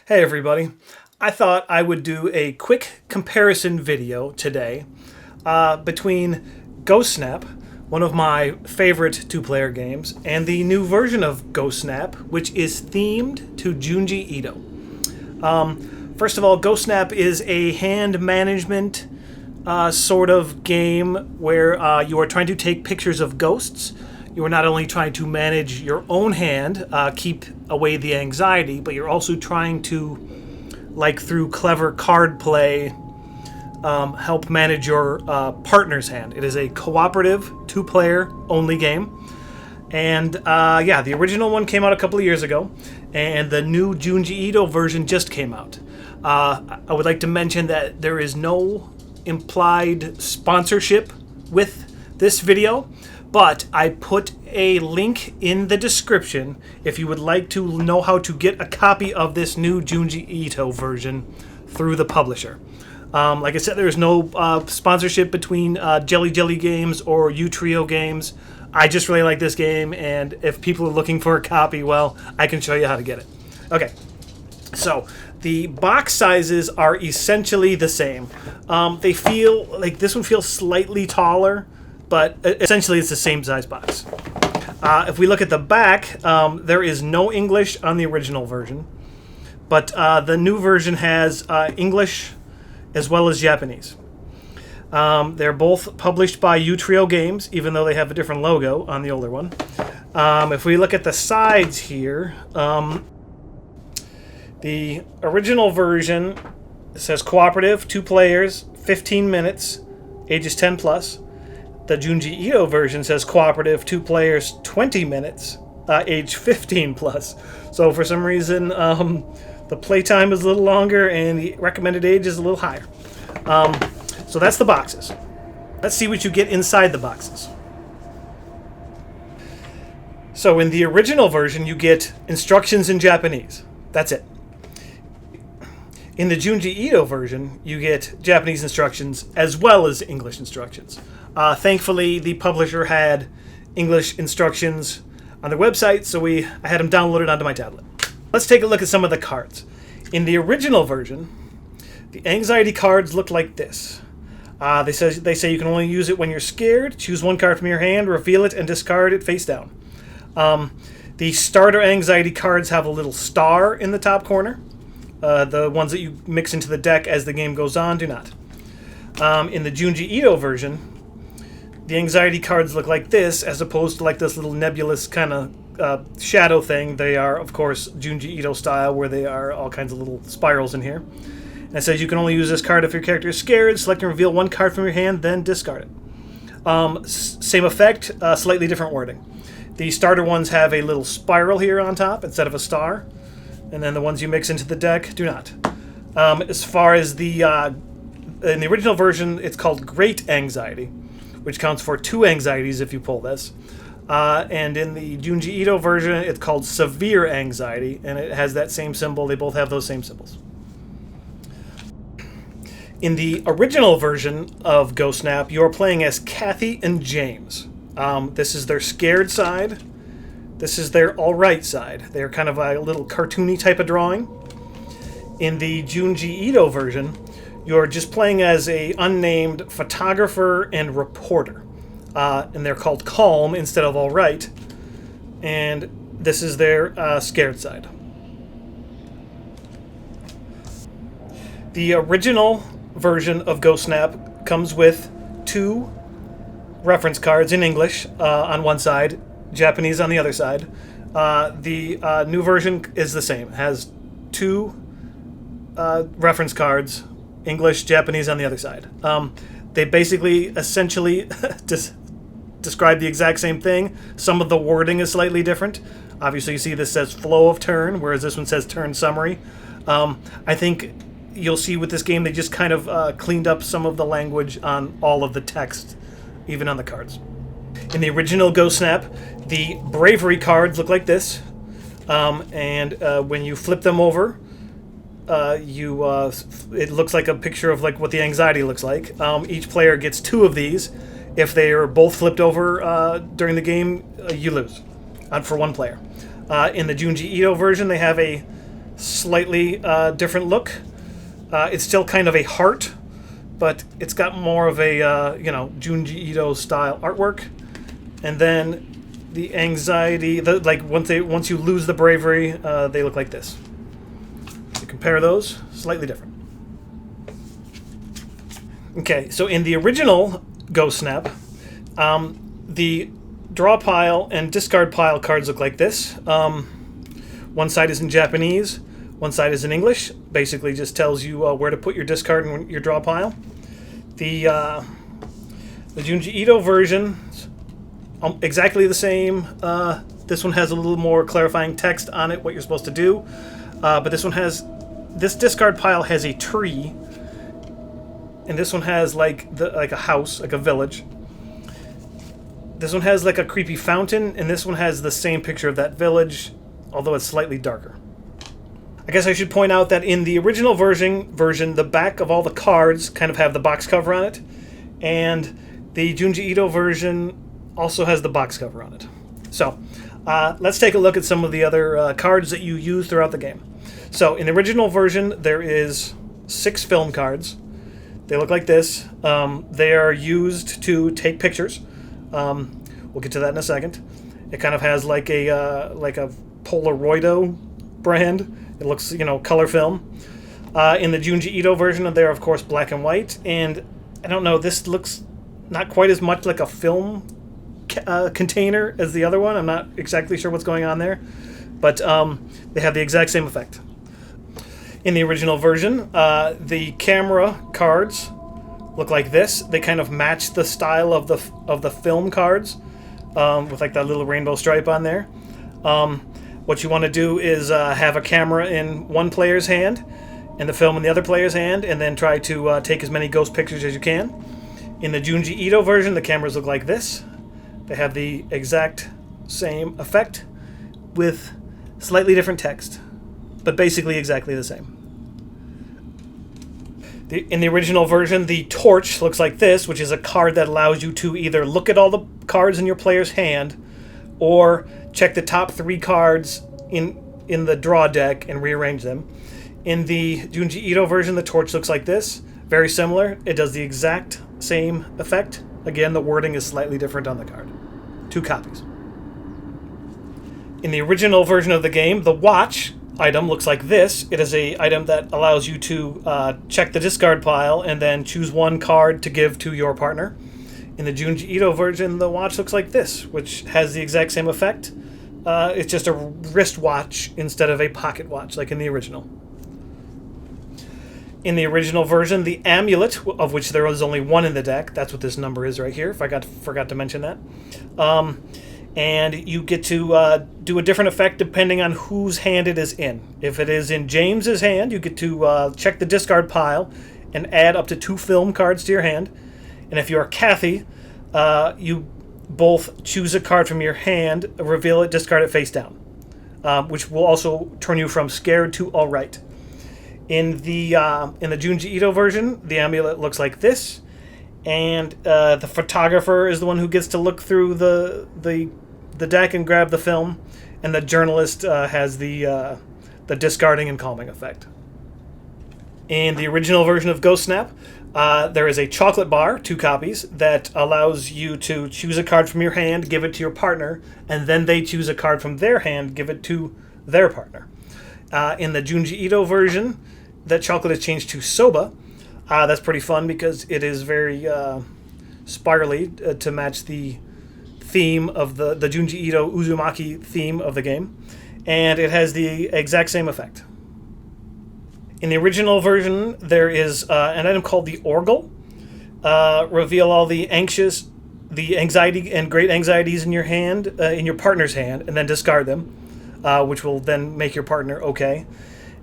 Hey everybody, I thought I would do a quick comparison video today between Ghost Snap, one of my favorite two-player games, and the new version of Ghost Snap, which is themed to Junji Ito. First of all, Ghost Snap is a hand management sort of game where you are trying to take pictures of ghosts. You are not only trying to manage your own hand, keep away the anxiety, but you're also trying to, like through clever card play, help manage your partner's hand. It is a cooperative, two-player only game. And yeah, the original one came out a couple of years ago, and the new Junji Ito version just came out. I would like to mention that there is no implied sponsorship with this video, but I put a link in the description if you would like to know how to get a copy of this new Junji Ito version through the publisher. Like I said, there's no sponsorship between Jelly Jelly Games or U-Trio Games. I just really like this game, and if people are looking for a copy, well, I can show you how to get it. Okay, so the box sizes are essentially the same. They feel like this one feels slightly taller, but essentially it's the same size box. If we look at the back, there is no English on the original version, but the new version has English as well as Japanese. They're both published by U-Trio Games, even though they have a different logo on the older one. If we look at the sides here, the original version says cooperative, 2 players, 15 minutes, ages 10 plus. The Junji Ito version says cooperative, 2 players, 20 minutes, age 15 plus. So for some reason, the playtime is a little longer and the recommended age is a little higher. So that's the boxes. Let's see what you get inside the boxes. So in the original version, you get instructions in Japanese. That's it. In the Junji Ito version, you get Japanese instructions as well as English instructions. Thankfully, the publisher had English instructions on their website, so I had them downloaded onto my tablet. Let's take a look at some of the cards. In the original version, the anxiety cards look like this. They say you can only use it when you're scared. Choose 1 card from your hand, reveal it, and discard it face down. The starter anxiety cards have a little star in the top corner. The ones that you mix into the deck as the game goes on do not. In the Junji Ito version, the anxiety cards look like this, as opposed to like this little nebulous kind of shadow thing. They are, of course, Junji Ito style, where they are all kinds of little spirals in here. And it says you can only use this card if your character is scared. Select and reveal 1 card from your hand, then discard it. Same effect, slightly different wording. The starter ones have a little spiral here on top instead of a star. And then the ones you mix into the deck do not. As far as in the original version, it's called Great Anxiety, which counts for 2 anxieties if you pull this. And in the Junji Ito version, it's called Severe Anxiety, and it has that same symbol. They both have those same symbols. In the original version of Ghost Snap, you're playing as Kathy and James. This is their scared side. This is their alright side. They're kind of a little cartoony type of drawing. In the Junji Ito version, you're just playing as a unnamed photographer and reporter. And they're called Calm instead of alright. And this is their scared side. The original version of Ghost Snap comes with 2 reference cards in English on one side, Japanese on the other side. The new version is the same. It has 2 reference cards, English, Japanese on the other side. They basically, essentially, describe the exact same thing. Some of the wording is slightly different. Obviously, you see this says flow of turn, whereas this one says turn summary. I think you'll see with this game, they just kind of cleaned up some of the language on all of the text, even on the cards. In the original Ghost Snap, the bravery cards look like this, and when you flip them over, it looks like a picture of like what the anxiety looks like. Each player gets 2 of these. If they are both flipped over during the game, you lose for 1 player. In the Junji Ito version, they have a slightly different look. It's still kind of a heart, but it's got more of a Junji Ito style artwork. And then the anxiety, once you lose the bravery, they look like this. You compare those, slightly different. Okay, so in the original Ghost Snap, the draw pile and discard pile cards look like this. One side is in Japanese, one side is in English. Basically just tells you where to put your discard and your draw pile. The Junji Ito version, exactly the same. This one has a little more clarifying text on it, what you're supposed to do. But this discard pile has a tree, and this one has like a house, like a village. This one has like a creepy fountain, and this one has the same picture of that village, although it's slightly darker. I guess I should point out that in the original version, the back of all the cards kind of have the box cover on it, and the Junji Ito version also has the box cover on it. So, let's take a look at some of the other cards that you use throughout the game. So, in the original version, there is 6 film cards. They look like this. They are used to take pictures. We'll get to that in a second. It kind of has like a Polaroido brand. It looks, color film. In the Junji Ito version, they're of course black and white. And I don't know, this looks not quite as much like a film container as the other one. I'm not exactly sure what's going on there, but they have the exact same effect. In the original version, the camera cards look like this. They kind of match the style of the film cards, with like that little rainbow stripe on there. What you want to do is have a camera in one player's hand and the film in the other player's hand, and then try to take as many ghost pictures as you can. In the Junji Ito version, the cameras look like this. They have the exact same effect with slightly different text, but basically exactly the same. In the original version, the torch looks like this, which is a card that allows you to either look at all the cards in your player's hand or check the top 3 cards in the draw deck and rearrange them. In the Junji Ito version, the torch looks like this. Very similar. It does the exact same effect. Again, the wording is slightly different on the card. 2 copies. In the original version of the game, the watch item looks like this. It is an item that allows you to check the discard pile and then choose one card to give to your partner. In the Junji Ito version, the watch looks like this, which has the exact same effect. It's just a wristwatch instead of a pocket watch, like in the original. In the original version, the amulet, of which there was only 1 in the deck, that's what this number is right here, if I forgot to mention that. And you get to do a different effect depending on whose hand it is in. If it is in James's hand, you get to check the discard pile and add up to 2 film cards to your hand. And if you are Kathy, you both choose a card from your hand, reveal it, discard it face down, which will also turn you from scared to all right. In the Junji Ito version, the amulet looks like this, and the photographer is the one who gets to look through the deck and grab the film, and the journalist has the discarding and calming effect. In the original version of Ghost Snap, there is a chocolate bar, 2 copies, that allows you to choose a card from your hand, give it to your partner, and then they choose a card from their hand, give it to their partner. In the Junji Ito version, that chocolate is changed to soba. That's pretty fun because it is very spirally to match the theme of the Junji Ito Uzumaki theme of the game, and it has the exact same effect. In the original version, there is an item called the Orgle. Reveal all the anxiety and great anxieties in your hand, in your partner's hand, and then discard them, which will then make your partner okay.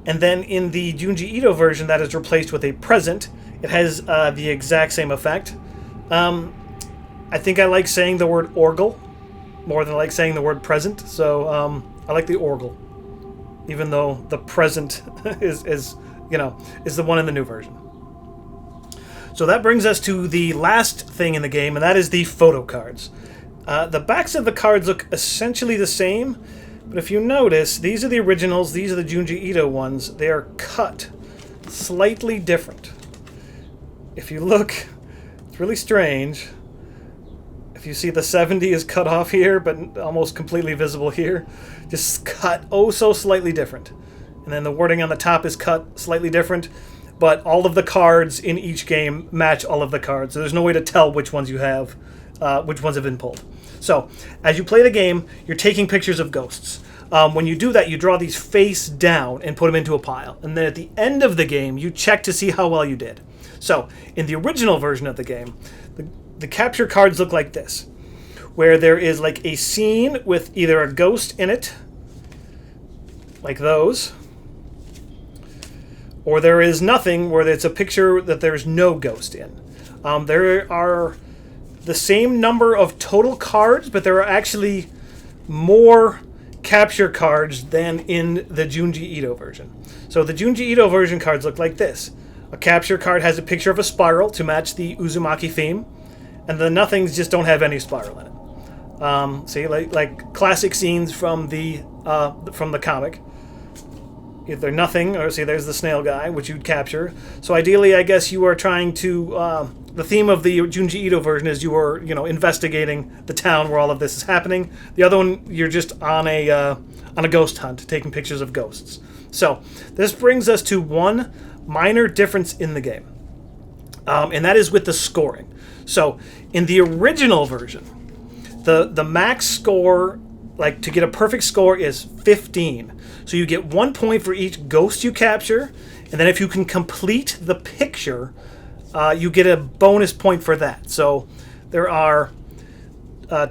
And then in the Junji Ito version, that is replaced with a present. It has the exact same effect. I think I like saying the word Orgle more than I like saying the word present, so I like the Orgle, even though the present is the one in the new version. So that brings us to the last thing in the game, and that is the photo cards. The backs of the cards look essentially the same, But if you notice, these are the originals, these are the Junji Ito ones. They are cut slightly different. If you look, it's really strange. If you see the 70 is cut off here, but almost completely visible here. Just cut oh so slightly different. And then the wording on the top is cut slightly different. But all of the cards in each game match all of the cards. So there's no way to tell which ones you have, which ones have been pulled. So, as you play the game, you're taking pictures of ghosts. When you do that, you draw these face down and put them into a pile. And then at the end of the game, you check to see how well you did. So, in the original version of the game, the capture cards look like this, where there is like a scene with either a ghost in it, like those, or there is nothing, where it's a picture that there's no ghost in. There are the same number of total cards, but there are actually more capture cards than in the Junji Ito version. So the Junji Ito version cards look like this. A capture card has a picture of a spiral to match the Uzumaki theme, and the nothings just don't have any spiral in it. See, like classic scenes from the comic. Either nothing, or see, there's the snail guy, which you'd capture. So ideally, I guess you are trying to. The theme of the Junji Ito version is you are, investigating the town where all of this is happening. The other one, you're just on a ghost hunt, taking pictures of ghosts. So this brings us to one minor difference in the game, and that is with the scoring. So in the original version, the max score, like to get a perfect score, is 15. So you get 1 point for each ghost you capture, and then if you can complete the picture, you get a bonus point for that. So there are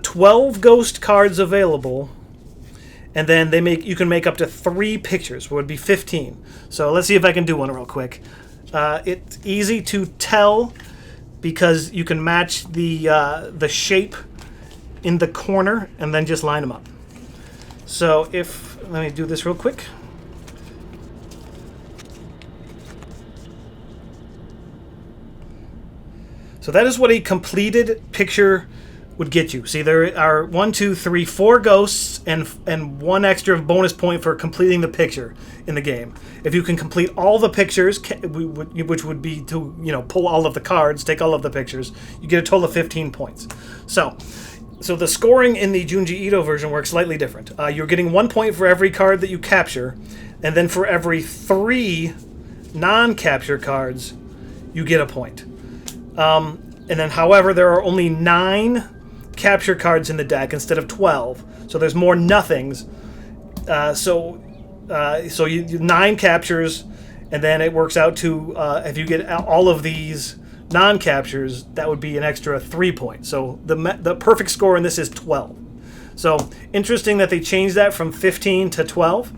12 ghost cards available, and then you can make up to 3 pictures, which would be 15. So let's see if I can do one real quick. It's easy to tell because you can match the shape in the corner and then just line them up. So let me do this real quick. So that is what a completed picture would get you. See, there are 1, 2, 3, 4 ghosts and 1 extra bonus point for completing the picture in the game. If you can complete all the pictures, which would be to pull all of the cards, take all of the pictures, you get a total of 15 points. So the scoring in the Junji Ito version works slightly different. You're getting 1 point for every card that you capture, and then for every 3 non-capture cards, you get a point. And then, however, there are only 9 capture cards in the deck instead of 12, so there's more nothings. So you 9 captures, and then it works out to if you get all of these non-captures, that would be an extra 3 points. So the perfect score in this is 12. So interesting that they changed that from 15 to 12,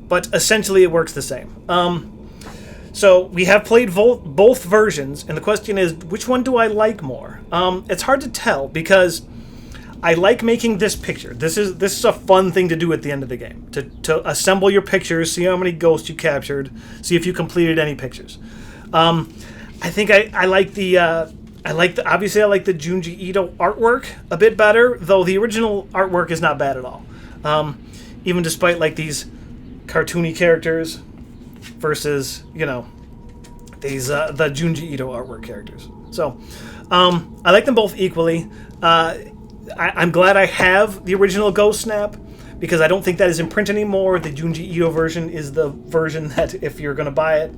but essentially it works the same. So we have played both versions, and the question is, which one do I like more? It's hard to tell because I like making this picture. This is a fun thing to do at the end of the game, to assemble your pictures, see how many ghosts you captured, see if you completed any pictures. I think I like the obviously I like the Junji Ito artwork a bit better, though the original artwork is not bad at all. Even despite like these cartoony characters versus these the Junji Ito artwork characters. So I like them both equally. I'm glad I have the original Ghost Snap because I don't think that is in print anymore. The Junji Ito version is the version that if you're going to buy it,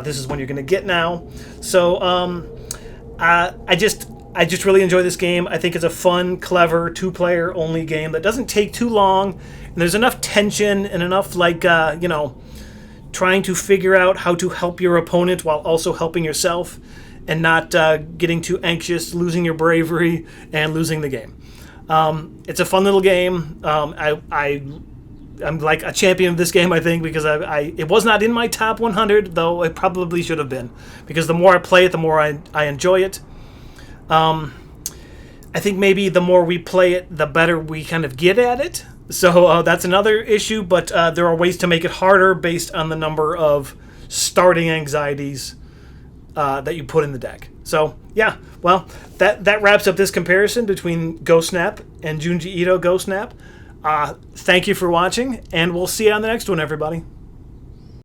this is when you're going to get now. So I just really enjoy this game. I think it's a fun, clever, 2-player only game that doesn't take too long. And there's enough tension and enough trying to figure out how to help your opponent while also helping yourself, and not getting too anxious, losing your bravery, and losing the game. It's a fun little game. I'm like a champion of this game, I think, because it was not in my top 100, though it probably should have been, because the more I play it, the more I enjoy it. I think maybe the more we play it, the better we kind of get at it. So that's another issue, but there are ways to make it harder based on the number of starting anxieties that you put in the deck. So, yeah, well, that wraps up this comparison between Ghost Snap and Junji Ito Ghost Snap. Thank you for watching, and we'll see you on the next one, everybody.